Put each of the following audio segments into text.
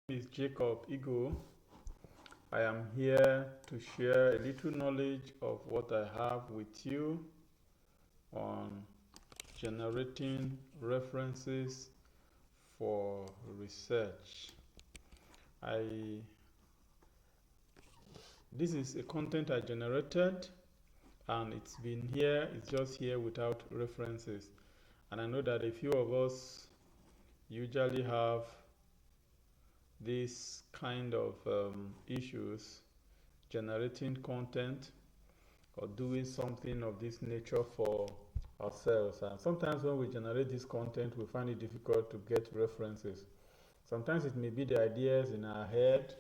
Name is Jacob Igo. I am here to share a little knowledge of what I have with you on generating references for research. This is a content I generated and it's just here without references. And I know that a few of us usually have this kind of issues generating content or doing something of this nature for ourselves. And sometimes when we generate this content, we find it difficult to get references. Sometimes it may be the ideas in our head,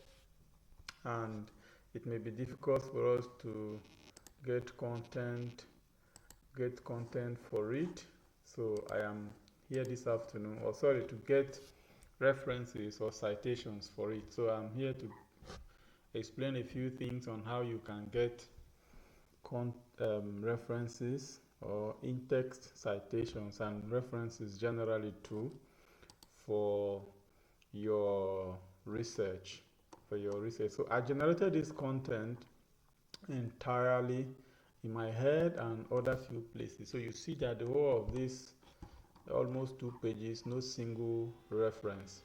and it may be difficult for us to get content for it. So I am here this afternoon, or sorry, to get references or citations for it. So I'm here to explain a few things on how you can get references or in-text citations and references generally too for your research. So I generated this content entirely in my head and other few places. So you see that the whole of this almost 2 pages, no single reference.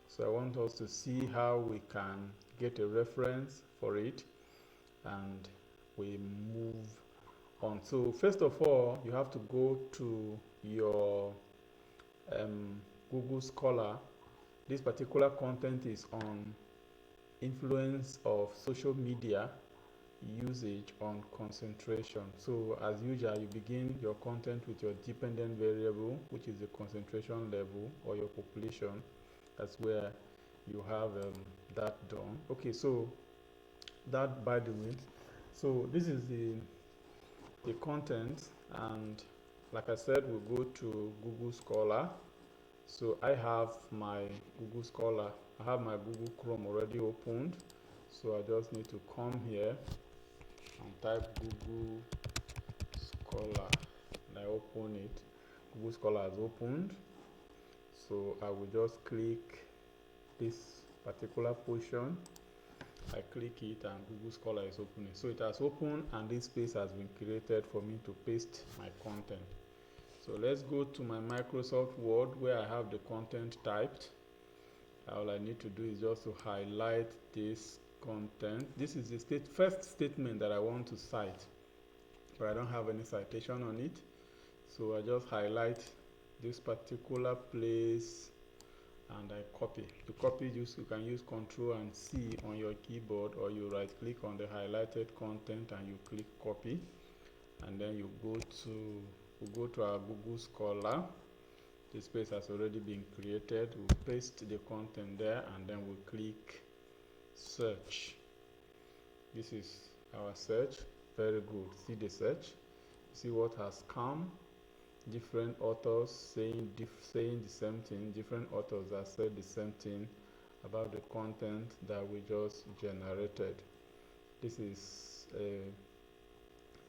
So I want us to see how we can get a reference for it and we move on. So first of all, you have to go to your Google Scholar. This particular content is on influence of social media usage on concentration. So as usual, you begin your content with your dependent variable, which is the concentration level or your population. That's where you have that done. Okay, so that by the way, so this is the content, and like I said, we'll go to Google Scholar. So I have my Google Scholar, I have my Google Chrome already opened. So I just need to come here and type Google Scholar and I open it. Google Scholar has opened. So I will just click this particular portion. I click it and Google Scholar is opening. So it has opened and this space has been created for me to paste my content. So let's go to my Microsoft Word where I have the content typed. All I need to do is just to highlight this content. This is the first statement that I want to cite, but I don't have any citation on it. So I just highlight this particular place and I copy. To copy, you can use Ctrl and C on your keyboard, or you right click on the highlighted content and you click copy, and then you go to our Google Scholar. The space has already been created. We'll paste the content there and then we'll click search. This is our search. Very good. See the search. See what has come. Different authors saying the same thing. Different authors that said the same thing about the content that we just generated. This is a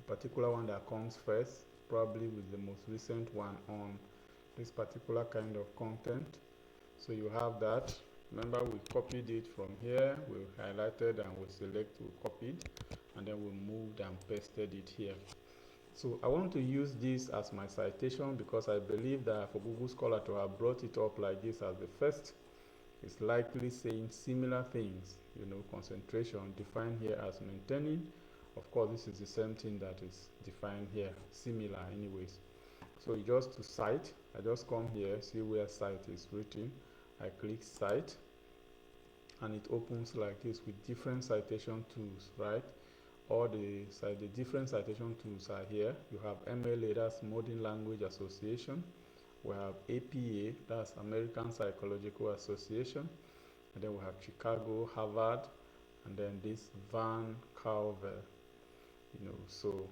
particular one that comes first, probably with the most recent one on this particular kind of content. So you have that. Remember, we copied it from here, we highlighted and we copied, and then we moved and pasted it here. So I want to use this as my citation because I believe that for Google Scholar to have brought it up like this as the first, it's likely saying similar things. Concentration defined here as maintaining. Of course, this is the same thing that is defined here, similar anyways. So just to cite, I just come here, see where cite is written. I click cite and it opens like this with different citation tools, right? All the different citation tools are here. You have MLA, that's Modern Language Association. We have APA, that's American Psychological Association. And then we have Chicago, Harvard, and then this Van Carver. So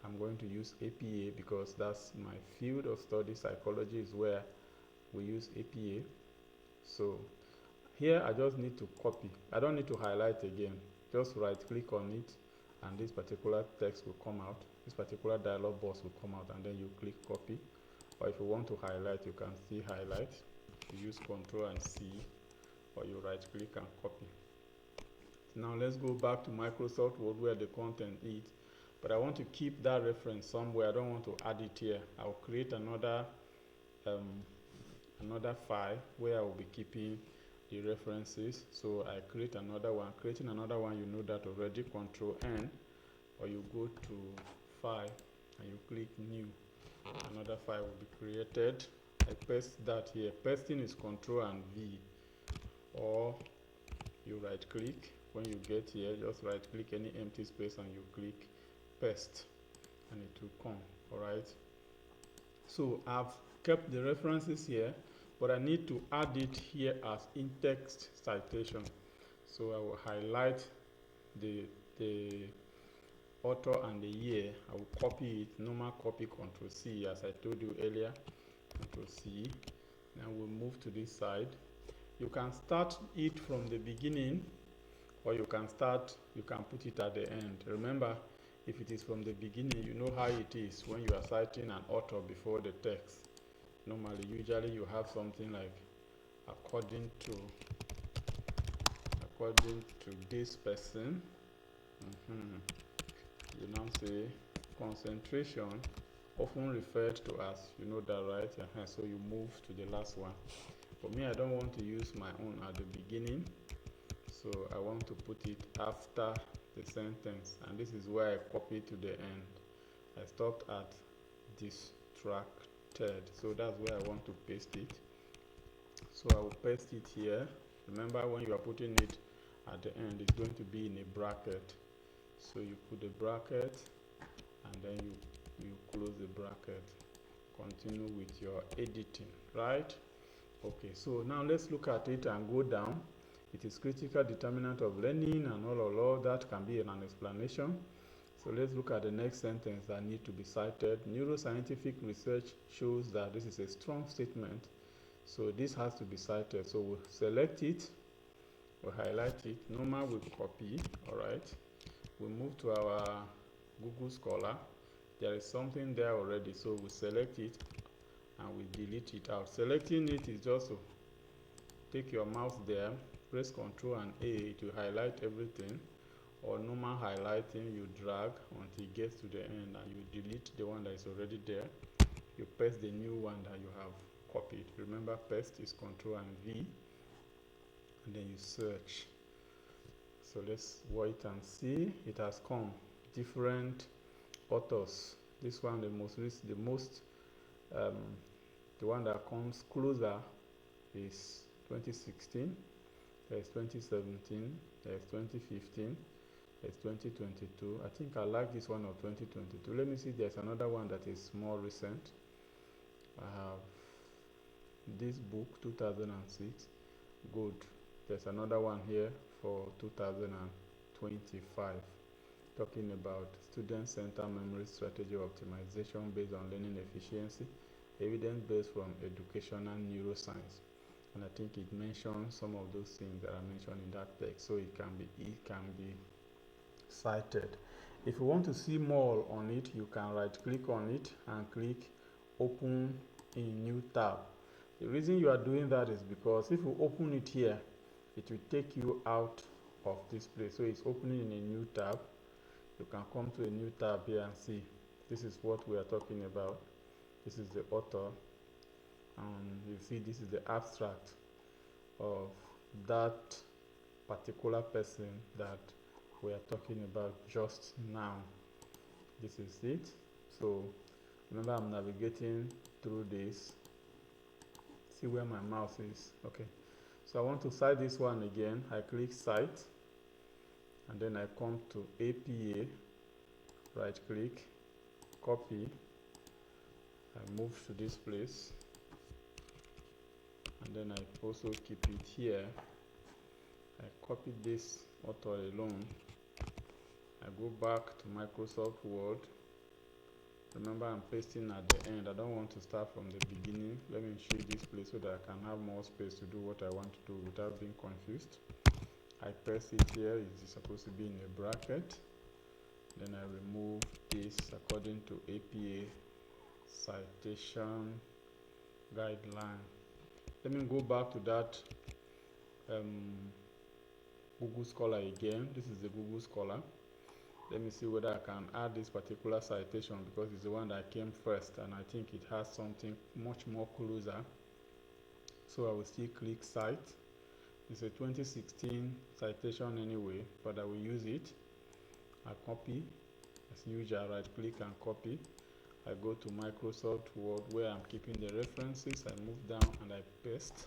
I'm going to use APA because that's my field of study. Psychology is where we use APA. So here I just need to copy. I don't need to highlight again. Just right click on it and this particular text will come out. This particular dialog box will come out and then you click copy. Or if you want to highlight, you can see highlight. You use Ctrl and C. or you right click and copy. Now let's go back to Microsoft Word where the content is, but I want to keep that reference somewhere. I don't want to add it here. I'll create another file where I will be keeping the references. So I create another one. Creating another one, you know that already. Control N, or you go to File and you click New. Another file will be created. I paste that here. Pasting is Control and V, or you right click. When you get here, just right click any empty space and you click paste and it will come. Alright, so I've kept the references here, but I need to add it here as in-text citation. So I will highlight the author and the year. I will copy it, normal copy, Control C, as I told you earlier. Control C. Now we'll move to this side. You can start it from the beginning, or you can put it at the end. Remember, if it is from the beginning, you know how it is when you are citing an author before the text. Normally, usually you have something like according to this person. You now say concentration, often referred to as, you know that, right? So you move to the last one. For me, I don't want to use my own at the beginning, so I want to put it after the sentence, and this is where I copy to the end. I stopped at distracted, so that's where I want to paste it. So I will paste it here. Remember, when you are putting it at the end, it's going to be in a bracket. So you put the bracket and then you close the bracket. Continue with your editing, right? Okay, so now let's look at it and go down. It is critical determinant of learning and all that can be an explanation. So let's look at the next sentence that need to be cited. Neuroscientific research shows that this is a strong statement, so this has to be cited. So we'll select it, we'll highlight it, normal we'll copy, alright. We'll move to our Google Scholar. There is something there already, so we'll select it and we delete it out. Selecting it is just to take your mouse there, press Ctrl and A to highlight everything, or normal highlighting, you drag until it gets to the end and you delete the one that is already there. You paste the new one that you have copied. Remember, paste is Ctrl and V, and then you search. So let's wait and see. It has come. Different authors. This one, the one that comes closer is 2016. There's 2017. There's 2015. There's 2022. I think I like this one of 2022. Let me see. There's another one that is more recent. I have this book 2006. Good. There's another one here for 2025, talking about student-centered memory strategy optimization based on learning efficiency, evidence-based from educational neuroscience. And I think it mentions some of those things that are mentioned in that text, so it can be cited. If you want to see more on it, you can right-click on it and click Open in New tab. The reason you are doing that is because if you open it here, it will take you out of this place. So it's opening in a new tab. You can come to a new tab here and see. This is what we are talking about. This is the author. And you see this is the abstract of that particular person that we are talking about just now. This is it. So remember, I'm navigating through this. See where my mouse is. Okay. So I want to cite this one again. I click Cite, and then I come to APA, right click, copy. I move to this place, and then I also keep it here. I copy this author alone. I go back to Microsoft Word. Remember, I'm pasting at the end. I don't want to start from the beginning. Let me show this place so that I can have more space to do what I want to do without being confused. I paste it here. It's supposed to be in a bracket. Then I remove this according to APA citation guideline. Let me go back to that Google Scholar again. This is the Google Scholar. Let me see whether I can add this particular citation because it's the one that came first and I think it has something much more closer. So I will still click cite. It's a 2016 citation anyway, but I will use it. I copy, as usual, right click and copy. I go to Microsoft Word where I'm keeping the references. I move down and I paste.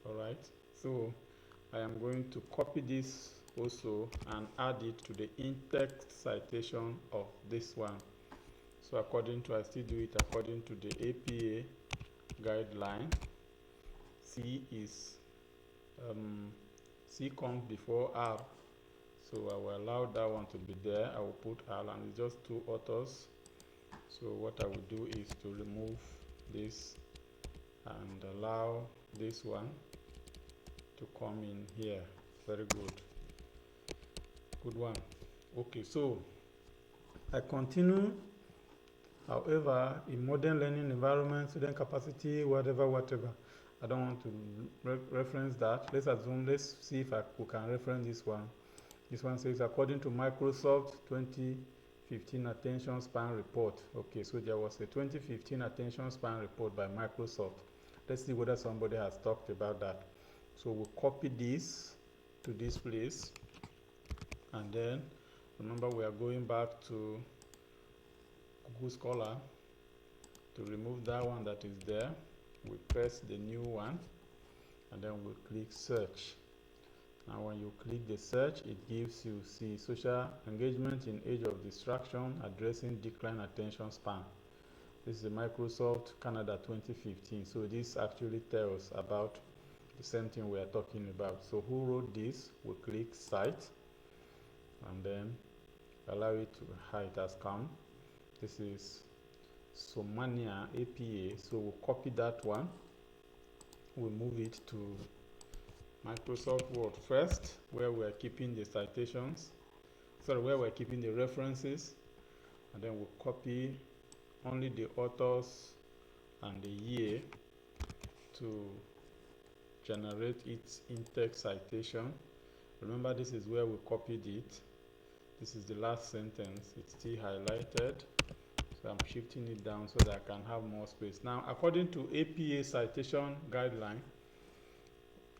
Alright, so I am going to copy this also and add it to the in-text citation of this one. So I still do it according to the APA guideline. C comes before R, so I will allow that one to be there. I will put R and it's just two authors. So what I will do is to remove this and allow this one to come in here. Very good. Good one. Okay, so I continue. However, in modern learning environment, student capacity, whatever, I don't want to reference that. Let's see if we can reference this one. This one says, according to Microsoft 2015 Attention Span Report. Okay, so there was a 2015 Attention Span Report by Microsoft. Let's see whether somebody has talked about that. So we'll copy this to this place. And then, remember we are going back to Google Scholar to remove that one that is there. We press the new one and then we click search. Now when you click the search, it gives you social engagement in age of distraction, addressing decline attention span. This is the Microsoft Canada 2015. So this actually tells about the same thing we are talking about. So who wrote this? We click cite and then allow it to how it has come. This is Somania APA. So we'll copy that one. We'll move it to Microsoft Word first, where we're keeping the citations. Sorry, where we're keeping the references. And then we'll copy only the authors and the year to generate its in-text citation. Remember, this is where we copied it. This is the last sentence. It's still highlighted. So I'm shifting it down so that I can have more space. Now, according to APA citation guideline,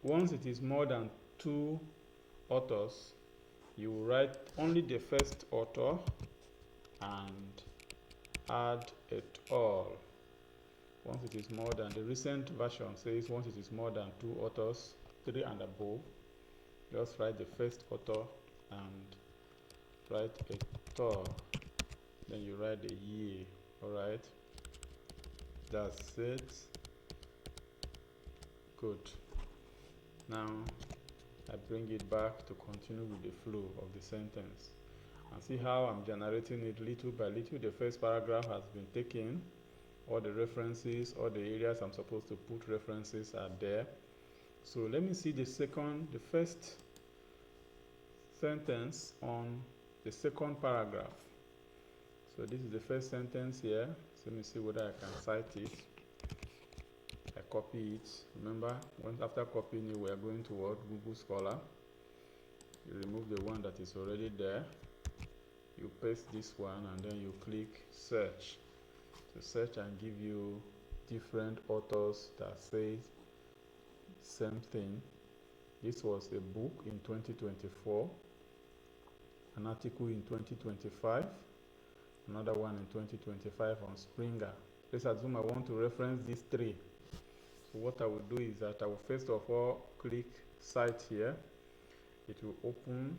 once it is more than 2 authors, you will write only the first author and add et al. Once it is more than, the recent version says once it is more than 2 authors, 3 and above, just write the first author and write et al. Then you write the year. Alright, that's it. Good. Now I bring it back to continue with the flow of the sentence and see how I'm generating it little by little. The first paragraph has been taken. All the references, all the areas I'm supposed to put references are there. So let me see the first sentence on the second paragraph. So this is the first sentence here. So let me see whether I can cite it. I copy it. Remember, after copying it, we are going to Google Scholar. You remove the one that is already there. You paste this one and then you click search. To search and give you different authors that say same thing. This was a book in 2024, an article in 2025, another one in 2025 on Springer. Let's assume I want to reference these 3. So what I will do is that I will first of all click cite here. It will open.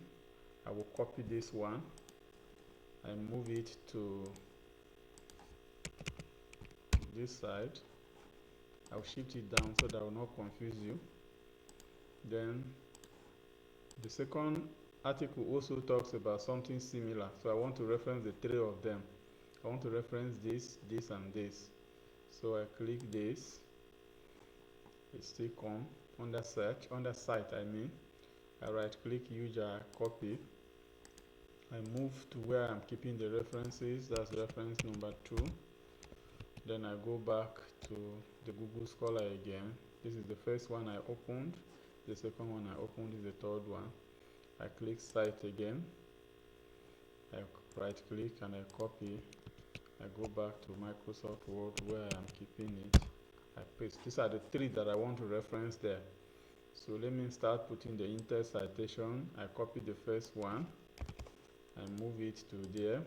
I will copy this one and move it to this side. I'll shift it down so that I will not confuse you. Then the second article also talks about something similar. So I want to reference the 3 of them. I want to reference this, this, and this. So I click this. It still come under search, under cite I mean. I right click, use copy. I move to where I'm keeping the references. That's reference number 2. Then I go back to the Google Scholar again. This is the first one I opened. The second one I opened is the third one. I click Cite again. I right click and I copy. I go back to Microsoft Word where I am keeping it. I paste. These are the three that I want to reference there. So let me start putting the in-text citation. I copy the first one. I move it to there.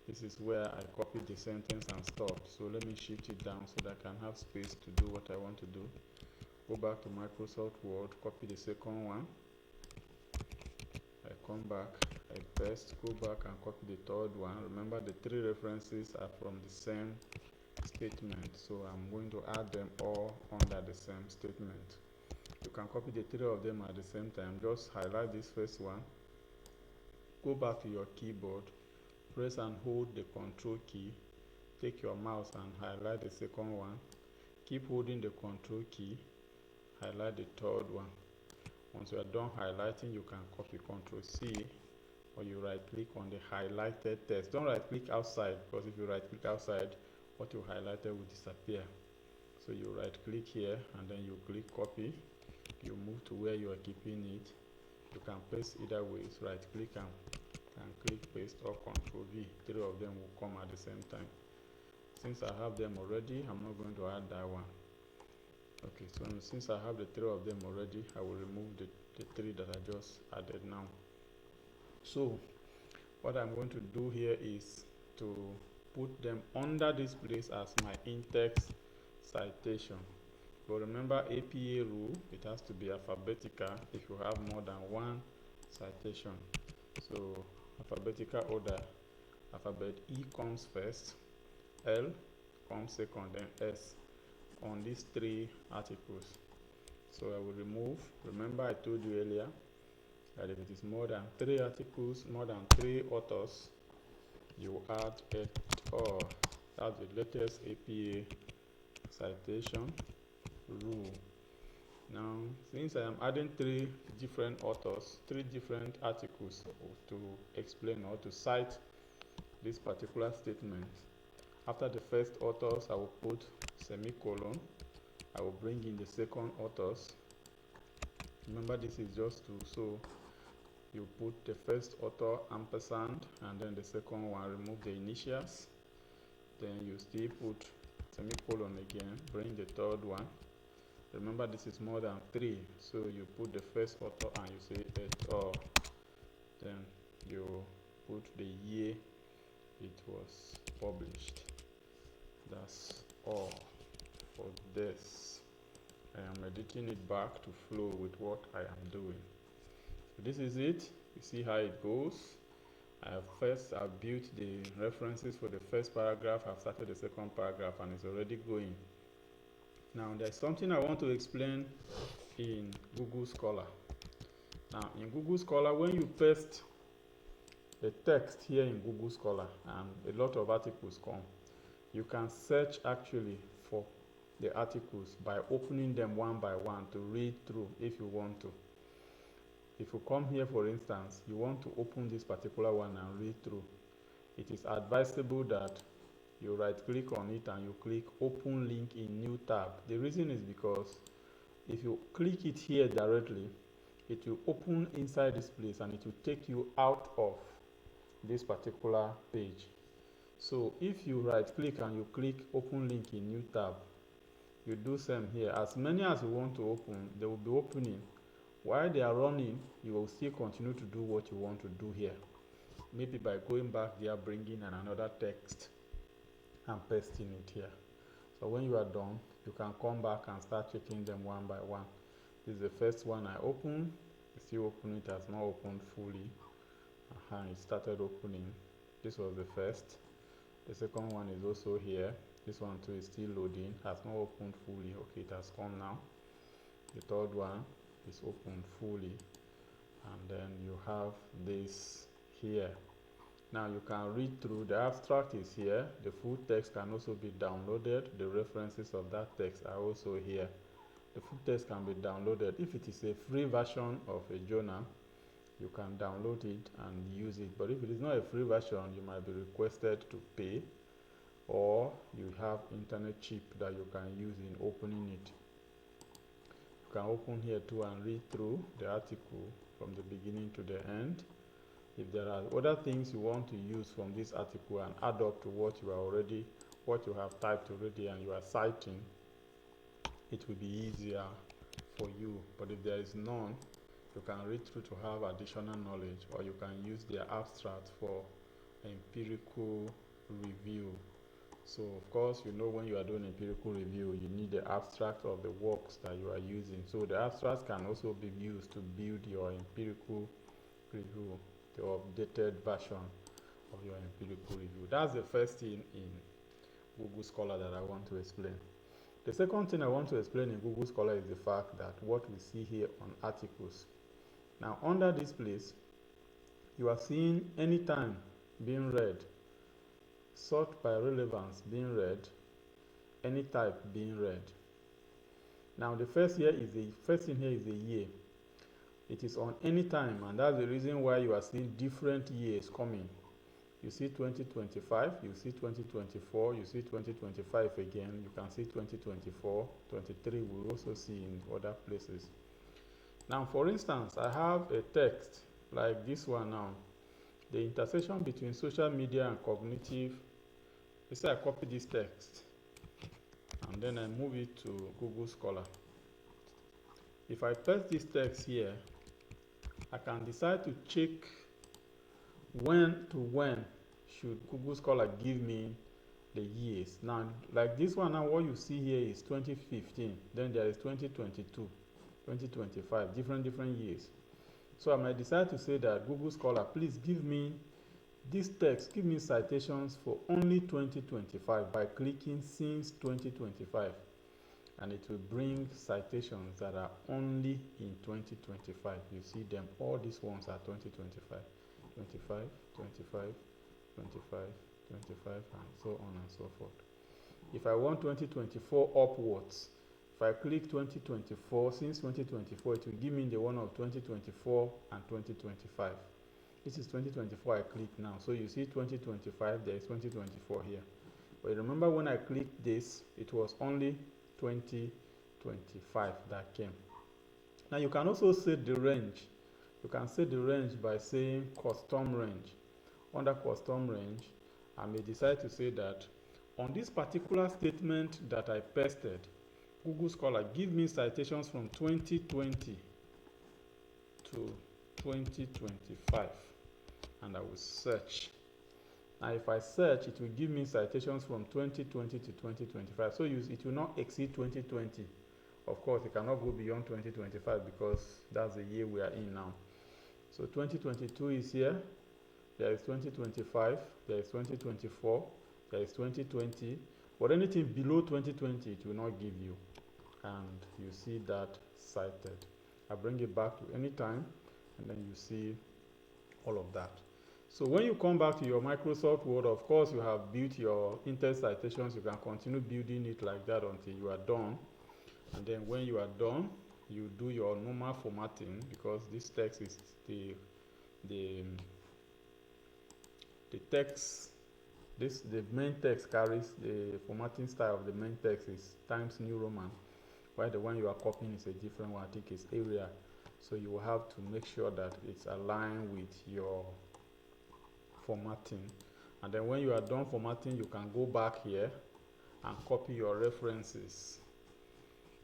This is where I copied the sentence and stopped. So let me shift it down so that I can have space to do what I want to do. Go back to Microsoft Word, copy the second one. I come back, I paste, go back and copy the third one. Remember the three references are from the same statement, so I'm going to add them all under the same statement. You can copy the three of them at the same time. Just highlight this first one, go back to your keyboard, press and hold the Control key, take your mouse and highlight the second one, keep holding the Control key, highlight the third one. Once you are done highlighting, you can copy Control C, or you right click on the highlighted text. Don't right click outside, because if you right click outside, what you highlighted will disappear. So you right click here and then you click copy. You move to where you are keeping it. You can paste either way. So right click and click paste or Control V. Three of them will come at the same time. Since I have them already, I'm not going to add that one. Okay, so since I have the three of them already, I will remove the three that I just added now. So what I'm going to do here is to put them under this place as my in-text citation. But remember APA rule, it has to be alphabetical if you have more than one citation. So alphabetical order, alphabet E comes first, L comes second, then S on these three articles. So I will remove, remember I told you earlier that if it is more than three articles, more than three authors, you add et al. That's the latest APA citation rule. Now, since I am adding three different authors, three different articles to explain or to cite this particular statement, after the first authors, I will put semicolon. I will bring in the second authors. Remember, this is just to, so you put the first author ampersand and then the second one, remove the initials. Then you still put semicolon again, bring the third one. Remember, this is more than three, so you put the first author and you say et al. Then you put the year it was published. That's all for this. I am editing it back to flow with what I am doing. So this is it. You see how it goes. I've built the references for the first paragraph. I've started the second paragraph and it's already going. Now there's something I want to explain in Google Scholar. Now in Google Scholar, when you paste the text here in Google Scholar and a lot of articles come, you can search actually for the articles by opening them one by one to read through if you want to. If you come here, for instance, you want to open this particular one and read through, it is advisable that you right click on it and you click open link in new tab. The reason is because if you click it here directly, it will open inside this place and it will take you out of this particular page. So if you right click and you click open link in new tab, you do same here. As many as you want to open, they will be opening. While they are running, you will still continue to do what you want to do here. Maybe by going back there, bringing in another text and pasting it here. So when you are done, you can come back and start checking them one by one. This is the first one I opened. You still open it, has not opened fully. It started opening. This was the first. The second one is also here. This one too is still loading, has not opened fully. Okay, it has come now. The third one is opened fully. And then you have this here. Now you can read through. The abstract is here. The full text can also be downloaded. The references of that text are also here. The full text can be downloaded. If it is a free version of a journal, you can download it and use it. But if it is not a free version, you might be requested to pay, or you have internet chip that you can use in opening it. You can open here too and read through the article from the beginning to the end. If there are other things you want to use from this article and add up to what you have typed already and you are citing, it will be easier for you. But if there is none, you can read through to have additional knowledge, or you can use their abstract for empirical review. So of course, you know, when you are doing empirical review, you need the abstract of the works that you are using. So the abstracts can also be used to build your empirical review, the updated version of your empirical review. That's the first thing in Google Scholar that I want to explain. The second thing I want to explain in Google Scholar is the fact that what we see here on articles. Now, under this place, you are seeing anytime being read, sort by relevance being read, any type being read. Now, the first thing here is a year. It is on any time, and that's the reason why you are seeing different years coming. You see 2025, you see 2024, you see 2025 again, you can see 2024, 23 we'll also see in other places. Now, for instance, I have a text like this one now. The intersection between social media and cognitive. Let's say I copy this text and then I move it to Google Scholar. If I paste this text here, I can decide to check when should Google Scholar give me the years. Now, like this one now, what you see here is 2015, then there is 2022, 2025, different years. So I might decide to say that Google Scholar, please give me this text, give me citations for only 2025 by clicking since 2025. And it will bring citations that are only in 2025. You see them, all these ones are 2025, 25, 25, 25, 25, and so on and so forth. If I want 2024 upwards, if I click 2024, since 2024, it will give me the one of 2024 and 2025. This is 2024 I click now. So you see 2025, there is 2024 here. But remember when I clicked this, it was only 2025 that came. Now you can also set the range. You can set the range by saying custom range. Under custom range, I may decide to say that on this particular statement that I pasted, Google Scholar, give me citations from 2020 to 2025, and I will search. Now if I search, it will give me citations from 2020 to 2025. So it will not exceed 2020. Of course, it cannot go beyond 2025 because that's the year we are in now. So 2022 is here. There is 2025. There is 2024. There is 2020. But anything below 2020, it will not give you. And you see that cited. I bring it back to any time, and then you see all of that. So when you come back to your Microsoft Word, of course, you have built your in-text citations. You can continue building it like that until you are done. And then when you are done, you do your normal formatting, because this text is the text. The main text carries the formatting style of the main text is Times New Roman, while the one you are copying is a different one. I think it's Arial. So you will have to make sure that it's aligned with your formatting. And then when you are done formatting, you can go back here and copy your references.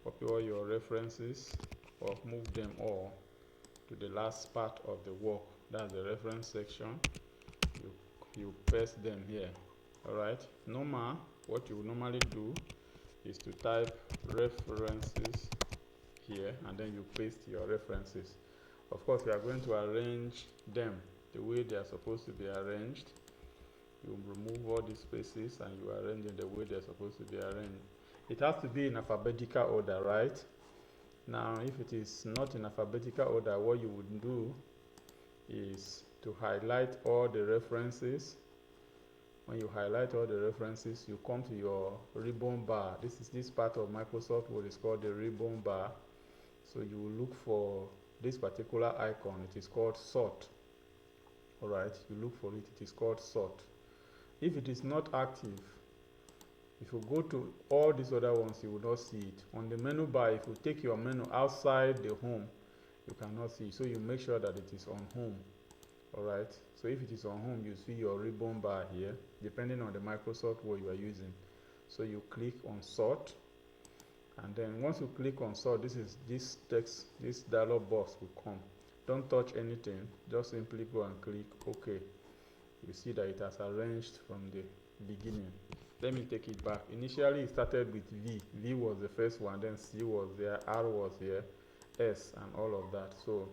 Copy all your references, or move them all to the last part of the work. That's the reference section. You paste them here. Alright. What you would normally do is to type references here, and then you paste your references. Of course, you are going to arrange them the way they are supposed to be arranged. You remove all these spaces and you arrange them the way they are supposed to be arranged. It has to be in alphabetical order, right? Now, if it is not in alphabetical order, what you would do is to highlight all the references. When you highlight all the references, you come to your ribbon bar. This part of Microsoft Word is called the ribbon bar. So you will look for this particular icon. It is called sort. Alright, you look for it. It is called sort. If it is not active, If you go to all these other ones, you will not see it. On the menu bar, if you take your menu outside the home, you cannot see it. So you make sure that it is on home. Alright, so if it is on home, you see your ribbon bar here, depending on the Microsoft Word you are using. So you click on sort, and then once you click on sort, this text, this dialog box will come. Don't touch anything, just simply go and click OK. You see that it has arranged from the beginning. Let me take it back. Initially it started with V. V was the first one, then C was there, R was here, S, and all of that. So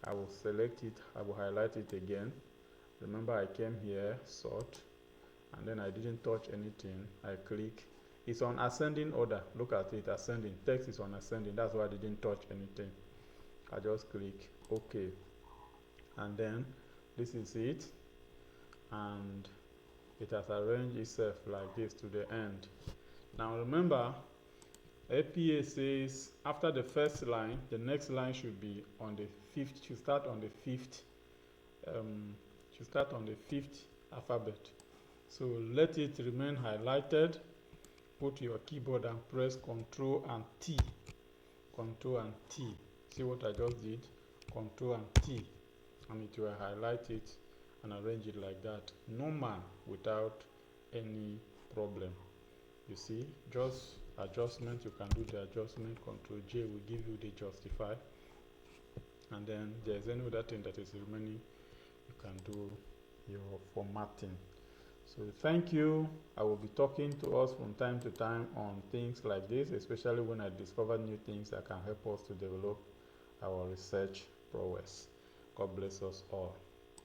I will select it, I will highlight it again. Remember, I came here, sort, and then I didn't touch anything. I click. It's on ascending order. Look at it, ascending. Text is on ascending. That's why I didn't touch anything. I just click OK. And then this is it. And it has arranged itself like this to the end. Now remember, APA says after the first line, the next line should be on the fifth, should start on the fifth alphabet. So let it remain highlighted. Go to your keyboard and press Ctrl and T. Ctrl and T. See what I just did? Ctrl and T. And it will highlight it and arrange it like that. Normal, without any problem. You see, just adjustment, you can do the adjustment. Ctrl J will give you the justify. And then there's any other thing that is remaining, you can do your formatting. So thank you. I will be talking to us from time to time on things like this, especially when I discover new things that can help us to develop our research prowess. God bless us all.